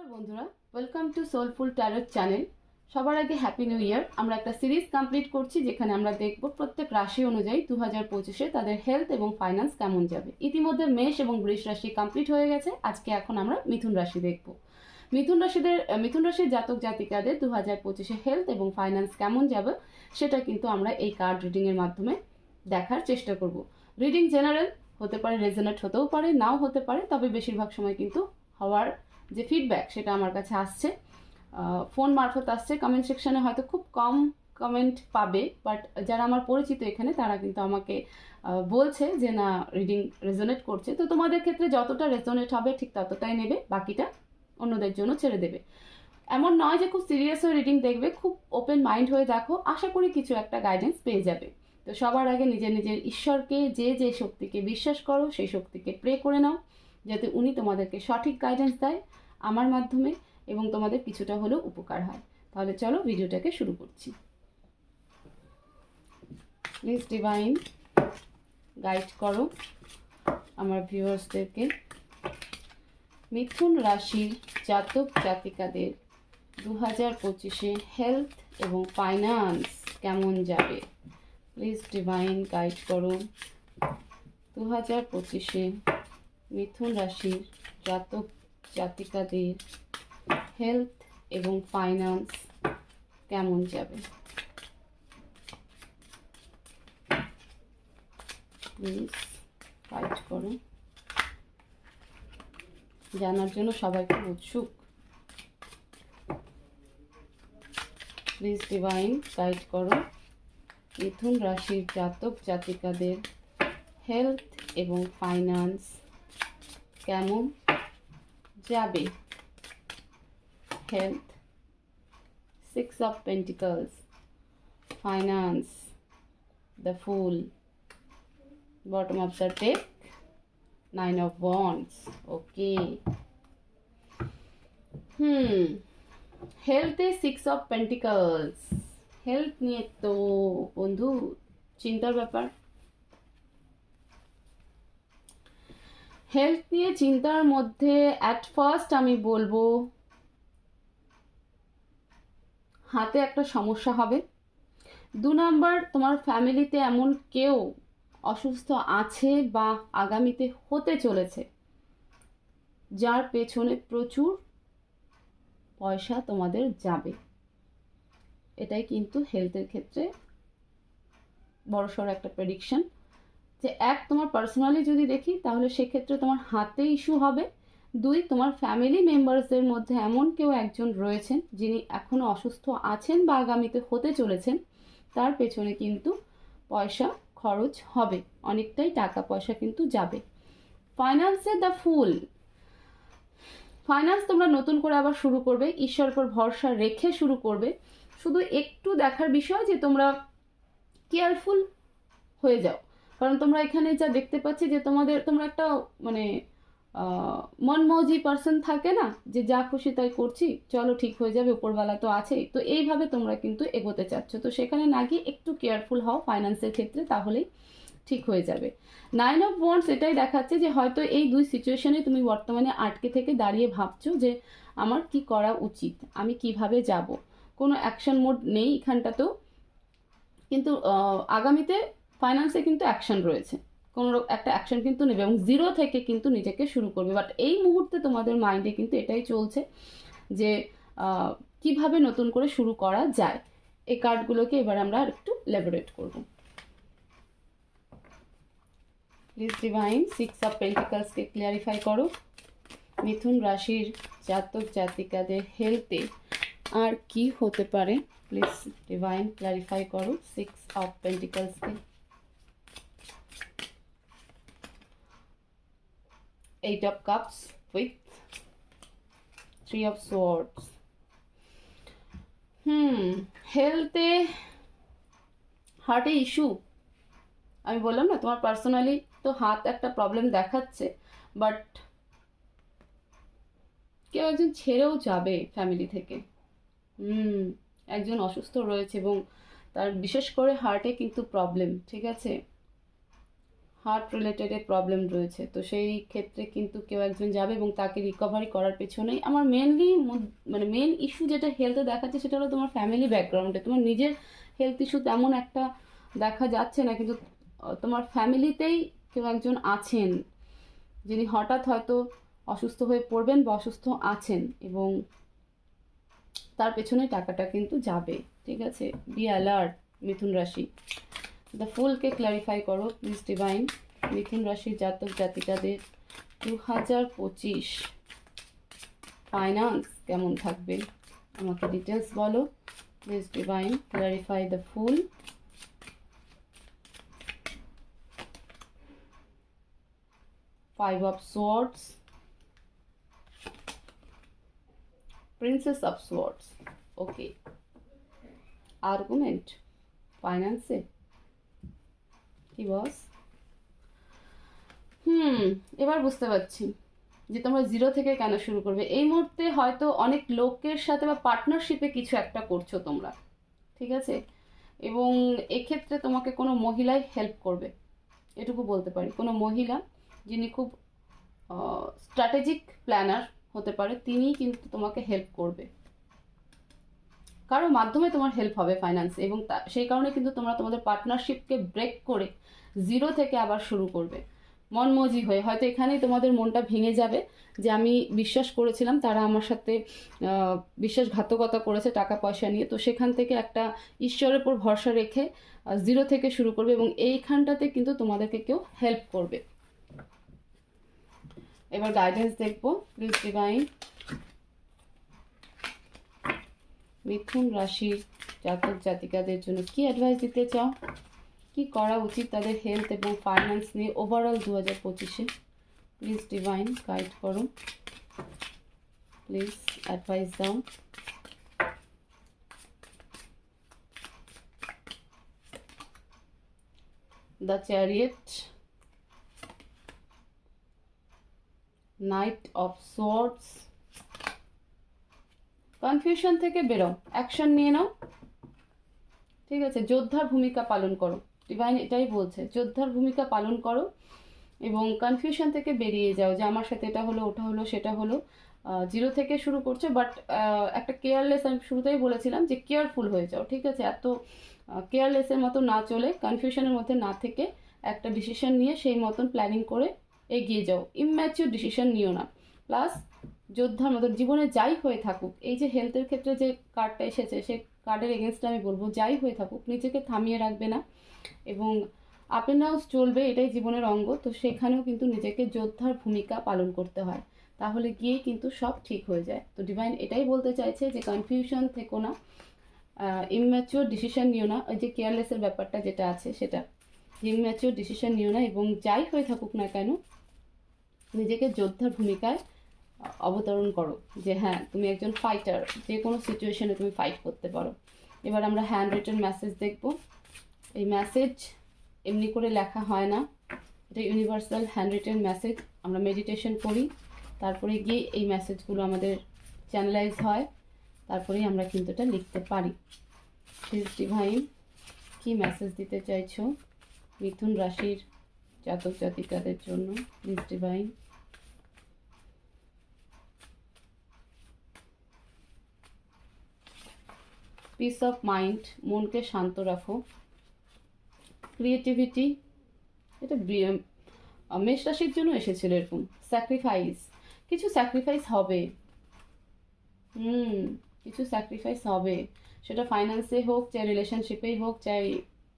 নমস্কার বন্ধুরা, welcome to soulful tarot channel. সবার আগে হ্যাপি নিউ ইয়ার। আমরা একটা সিরিজ কমপ্লিট করছি যেখানে আমরা দেখব প্রত্যেক রাশি অনুযায়ী 2025-এ তাদের হেলথ এবং ফাইন্যান্স কেমন যাবে। ইতিমধ্যে মেষ এবং বৃষ রাশি কমপ্লিট হয়ে গেছে। আজকে এখন আমরা মিথুন রাশি দেখব। মিথুন রাশির জাতক জাতিকাদের 2025-এ হেলথ এবং ফাইন্যান্স কেমন যাবে সেটা কিন্তু আমরা এই কার্ড রিডিংয়ের মাধ্যমে দেখার চেষ্টা করব। রিডিং জেনারেল হতে পারে, রেজোনেট হতেও পারে, নাও হতে পারে, তবে বেশিরভাগ সময় কিন্তু হওয়ার যে ফিডব্যাক সেটা আমার কাছে আসছে, ফোন মারফত আসছে। কমেন্ট সেকশনে হয়তো খুব কম কমেন্ট পাবে, বাট যারা আমার পরিচিত এখানে তারা কিন্তু আমাকে বলছে যে না, রিডিং রেজোনেট করছে। তো তোমাদের ক্ষেত্রে যতটা রেজোনেট হবে ঠিক ততটাই নেবে, বাকিটা অন্যদের জন্য ছেড়ে দেবে। এমন নয় যে খুব সিরিয়াস হয়ে রিডিং দেখবে, খুব ওপেন মাইন্ড হয়ে দেখো, আশা করি কিছু একটা গাইডেন্স পেয়ে যাবে। তো সবার আগে নিজের নিজের ঈশ্বরকে, যে শক্তিকে বিশ্বাস করো সেই শক্তিকে প্রে করে নাও যাতে উনি তোমাদেরকে সঠিক গাইডেন্স দেয় আমার মাধ্যমে এবং তোমাদের কিছুটা হলেও উপকার হয়। তাহলে চলো ভিডিওটাকে শুরু করছি। প্লিজ ডিভাইন গাইড করো আমার ভিউয়ার্সদেরকে। মিথুন রাশির জাতক জাতিকাদের 2025-এ হেলথ এবং ফাইন্যান্স কেমন যাবে? প্লিজ ডিভাইন গাইড করো 2025-এ মিথুন রাশির জাতক জাতিকাদের হেলথ এবং ফাইন্যান্স কেমন যাবে। প্লিজ গাইড করো। জানার জন্য সবাই খুব উৎসুক। প্লিজ ডিভাইন গাইড করো মিথুন রাশির জাতক জাতিকাদের হেলথ এবং ফাইন্যান্স কেমন যাবে। Health, 6 of Pentacles, finance, the Fool, bottom of the deck, 9 of Wands. Okay. হেলথে 6 of Pentacles, health নিয়ে তো বন্ধু চিন্তার ব্যাপার। হেলথ নিয়ে চিন্তার মধ্যে অ্যাট ফার্স্ট আমি বলবো হাতে একটা সমস্যা হবে। 2 নাম্বার, তোমার ফ্যামিলিতে এমন কেউ অসুস্থ আছে বা আগামীতে হতে চলেছে যার পেছনে প্রচুর পয়সা তোমাদের যাবে। এটাই কিন্তু হেলথের ক্ষেত্রে বড়সড় একটা প্রেডিকশন। যে এক, তোমার পার্সোনালি যদি দেখি তাহলে সেক্ষেত্রে তোমার হাতে ইস্যু হবে। 2, তোমার ফ্যামিলি মেম্বার্সদের মধ্যে এমন কেউ একজন রয়েছেন যিনি এখনও অসুস্থ আছেন বা আগামীতে হতে চলেছেন, তার পেছনে কিন্তু পয়সা খরচ হবে, অনেকটাই টাকা পয়সা কিন্তু যাবে। ফাইন্যান্সে দ্য ফুল, ফাইন্যান্স তোমরা নতুন করে আবার শুরু করবে, ঈশ্বরের উপর ভরসা রেখে শুরু করবে। শুধু একটু দেখার বিষয় যে তোমরা কেয়ারফুল হয়ে যাও, কারণ তোমরা এখানে যা দেখতে পাচ্ছি যে তোমরা একটা মানে মনমৌজি পার্সন থাকে না, যে যা খুশি তাই করছি, চলো ঠিক হয়ে যাবে, উপরওয়ালা তো আছেই। তো এইভাবে তোমরা কিন্তু এগোতে চাচ্ছ, তো সেখানে না গিয়ে একটু কেয়ারফুল হও ফাইন্যান্সের ক্ষেত্রে, তাহলেই ঠিক হয়ে যাবে। 9 of Wands এটাই দেখাচ্ছে যে হয়তো এই দুই সিচুয়েশনে তুমি বর্তমানে আটকে থেকে দাঁড়িয়ে ভাবছো যে আমার কি করা উচিত, আমি কিভাবে যাব। কোনো অ্যাকশন মোড নেই এখানটাতেও, কিন্তু আগামীতে ফাইন্যান্সে কিন্তু অ্যাকশন রয়েছে, কোনো একটা অ্যাকশন কিন্তু নেবে এবং 0 থেকে কিন্তু নিজেকে শুরু করবে। বাট এই মুহূর্তে তোমাদের মাইন্ডে কিন্তু এটাই চলছে যে কিভাবে নতুন করে শুরু করা যায়। এই কার্ডগুলোকে এবার আমরা একটু লেবোরেট করব। প্লিজ ডিভাইন 6 of Pentaclesকে ক্লিয়ারিফাই করো মিথুন রাশির জাতক জাতিকাদের হেলথে আর কি হতে পারে। প্লিজ ডিভাইন ক্লারিফাই করো 6 of Pentaclesকে। 8 of Cups with 3 of Swords. হেলথে হার্টে ইস্যু, আমি বললাম না তোমার পার্সোনালি তো হাত একটা প্রবলেম দেখাচ্ছে, বাট কেউ একজন ছেড়েও যাবে ফ্যামিলি থেকে। একজন অসুস্থ রয়েছে এবং তার বিশেষ করে হার্টে কিন্তু প্রবলেম, ঠিক আছে। হার্ট রিলেটেড প্রবলেম রয়েছে, তো সেই ক্ষেত্রে কিন্তু কেউ একজন যাবে এবং তাকে রিকভারি করার পেছনেই আমার মেনলি মানে মেন ইস্যু যেটা হেলথে দেখাচ্ছে সেটা হলো তোমার ফ্যামিলি ব্যাকগ্রাউন্ডে। তোমার নিজের হেলথ ইস্যু তেমন একটা দেখা যাচ্ছে না, কিন্তু তোমার ফ্যামিলিতেই কেউ একজন আছেন যিনি হঠাৎ হয়তো অসুস্থ হয়ে পড়বেন বা অসুস্থ আছেন, এবং তার পেছনে টাকাটা কিন্তু যাবে। ঠিক আছে, বি অ্যালার্ট মিথুন রাশি। দ্য ফুলকে ক্ল্যারিফাই করো প্লিজ ডিভাইন। মিথুন রাশির জাতক জাতিকাদের 2025 ফাইন্যান্স কেমন থাকবে আমাকে ডিটেলস বলো please divine. Clarify the full. Five of Swords, Princess of Swords. Okay. Argument. Finance. কি বস? এবার বুঝতে পারছি যে তোমরা জিরো থেকে কেন শুরু করবে। এই মুহূর্তে হয়তো অনেক লোকের সাথে বা পার্টনারশিপে কিছু একটা করছো তোমরা, ঠিক আছে, এবং এক্ষেত্রে তোমাকে কোনো মহিলাই হেল্প করবে, এটুকু বলতে পারি। কোনো মহিলা যিনি খুব স্ট্র্যাটেজিক প্ল্যানার হতে পারে, তিনিই কিন্তু তোমাকে হেল্প করবে, কারোর মাধ্যমে তোমার হেল্প হবে ফাইন্যান্সে, এবং সেই কারণে কিন্তু তোমরা তোমাদের পার্টনারশিপকে ব্রেক করে জিরো থেকে আবার শুরু করবে মনমজি হয়ে। হয়তো এখানেই তোমাদের মনটা ভেঙে যাবে যে আমি বিশ্বাস করেছিলাম, তারা আমার সাথে বিশ্বাসঘাতকতা করেছে টাকা পয়সা নিয়ে, তো সেখান থেকে একটা ঈশ্বরের উপর ভরসা রেখে জিরো থেকে শুরু করবে, এবং এইখানটাতে কিন্তু তোমাদেরকে কেউ হেল্প করবে। এবার গাইডেন্স দেখবো প্লিজ ডিভাইন। মিথুন রাশির জাতক জাতিকাদের জন্য কি অ্যাডভাইস দিতে চাও, কি করা উচিত তাদের হেলথ এবং ফাইন্যান্স নিয়ে ওভারঅল 2025-এ? প্লিজ ডিভাইন গাইড করো, প্লিজ অ্যাডভাইস দাও। The chariot, night of swords. Confusion থেকে বেরো, অ্যাকশন নিয়ে নাও, ঠিক আছে, যোদ্ধার ভূমিকা পালন করো। ডিভাইন এটাই বলছে, যোদ্ধার ভূমিকা পালন করো এবং কনফিউশন থেকে বেরিয়ে যাও যে আমার সাথে এটা হলো, ওটা হলো, সেটা হলো। জিরো থেকে শুরু করছো, বাট একটা কেয়ারলেস, আমি শুরুতেই বলেছিলাম যে কেয়ারফুল হয়ে যাও, ঠিক আছে, এত কেয়ারলেসের মতো না চলে, কনফিউশনের মধ্যে না থেকে একটা ডিসিশন নিয়ে সেই মতন প্ল্যানিং করে এগিয়ে যাও। ইম্যাচিউর ডিসিশন নিও না। প্লাস যোদ্ধার মতো জীবনে যাই হয়ে থাকুক, এই যে হেলথের ক্ষেত্রে যে কার্ডটা এসেছে সেই কার্ডের এগেনস্টে আমি বলবো যাই হয়ে থাকুক নিজেকে থামিয়ে রাখবে না, এবং আপ অ্যান্ড ডাউন চলবে, এটাই জীবনের অঙ্গ, তো সেখানেও কিন্তু নিজেকে যোদ্ধার ভূমিকা পালন করতে হয়, তাহলে গিয়েই কিন্তু সব ঠিক হয়ে যায়। তো ডিভাইন এটাই বলতে চাইছে যে কনফিউশন থেকো না, ইম্যাচিওর ডিসিশন নিও না, ওই যে কেয়ারলেসের ব্যাপারটা যেটা আছে সেটা, ইম্যাচিওর ডিসিশন নিও না, এবং যাই হয়ে থাকুক না কেন নিজেকে যোদ্ধার ভূমিকায় অবতরণ করো, যে হ্যাঁ তুমি একজন ফাইটার, যে কোনো সিচুয়েশনে তুমি ফাইট করতে পারো। এবার আমরা হ্যান্ড রিটেন মেসেজ দেখব। এই মেসেজ এমনি করে লেখা হয় না, এটা ইউনিভার্সাল হ্যান্ড রিটেন মেসেজ। আমরা মেডিটেশন করি, তারপরে গিয়ে এই মেসেজগুলো আমাদের চ্যানেলাইজ হয়, তারপরেই আমরা কিন্তু এটা লিখতে পারি। প্লিজ ডিভাইন কি মেসেজ দিতে চাইছো মিথুন রাশির জাতক জাতিকাদের জন্য? Please divine. Piece of mind, মনকে শান্ত রাখো। ক্রিয়েটিভিটি, এটা মেষ রাশির জন্য এসেছিল এরকম। স্যাক্রিফাইস, কিছু স্যাক্রিফাইস হবে, কিছু স্যাক্রিফাইস হবে, সেটা ফাইন্যান্সে হোক, চাই রিলেশনশিপেই হোক, চাই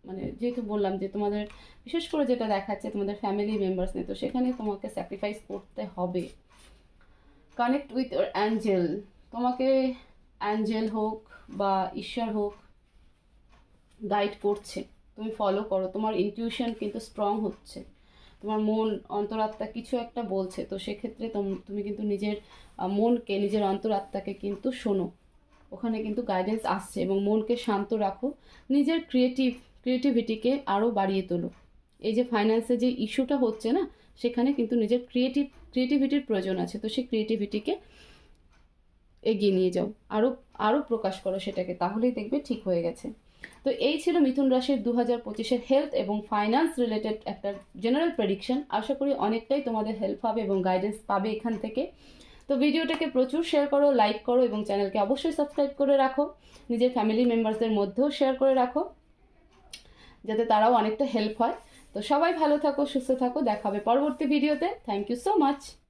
মানে যেহেতু বললাম যে তোমাদের বিশেষ করে যেটা দেখাচ্ছে তোমাদের ফ্যামিলি মেম্বার্স নিয়ে, তো সেখানে তোমাকে স্যাক্রিফাইস করতে হবে। কানেক্ট উইথ ইউর অ্যাঞ্জেল, তোমাকে অ্যাঞ্জেল হোক বা ঈশ্বর হোক গাইড করছে, তুমি ফলো করো, তোমার ইনটিউশন কিন্তু স্ট্রং হচ্ছে, তোমার মন অন্তরাত্মা কিছু একটা বলছে, তো সেক্ষেত্রে তুমি কিন্তু নিজের মনকে, নিজের অন্তরাত্মাকে কিন্তু শোনো, ওখানে কিন্তু গাইডেন্স আসছে, এবং মনকে শান্ত রাখো, নিজের ক্রিয়েটিভিটিকে আরও বাড়িয়ে তোলো। এই যে ফাইন্যান্সে যে ইস্যুটা হচ্ছে না, সেখানে কিন্তু নিজের ক্রিয়েটিভিটির প্রয়োজন আছে, তো সেই ক্রিয়েটিভিটিকে এগিয়ে নিয়ে যাও, আরও প্রকাশ করো সেটাকে, তাহলেই দেখবে ঠিক হয়ে গেছে। তো এই ছিল মিথুন রাশির 2025-এর হেলথ এবং ফাইন্যান্স রিলেটেড একটা জেনারেল প্রেডিকশন। আশা করি অনেকটাই তোমাদের হেল্প হবে এবং গাইডেন্স পাবে এখান থেকে। তো ভিডিওটাকে প্রচুর শেয়ার করো, লাইক করো এবং চ্যানেলকে অবশ্যই সাবস্ক্রাইব করে রাখো। নিজের ফ্যামিলি মেম্বারসদের মধ্যেও শেয়ার করে রাখো, যাতে তারাও অনেকটা হেল্প হয়। তো সবাই ভালো থাকো, সুস্থ থাকো, দেখা হবে পরবর্তী ভিডিওতে। Thank you so much.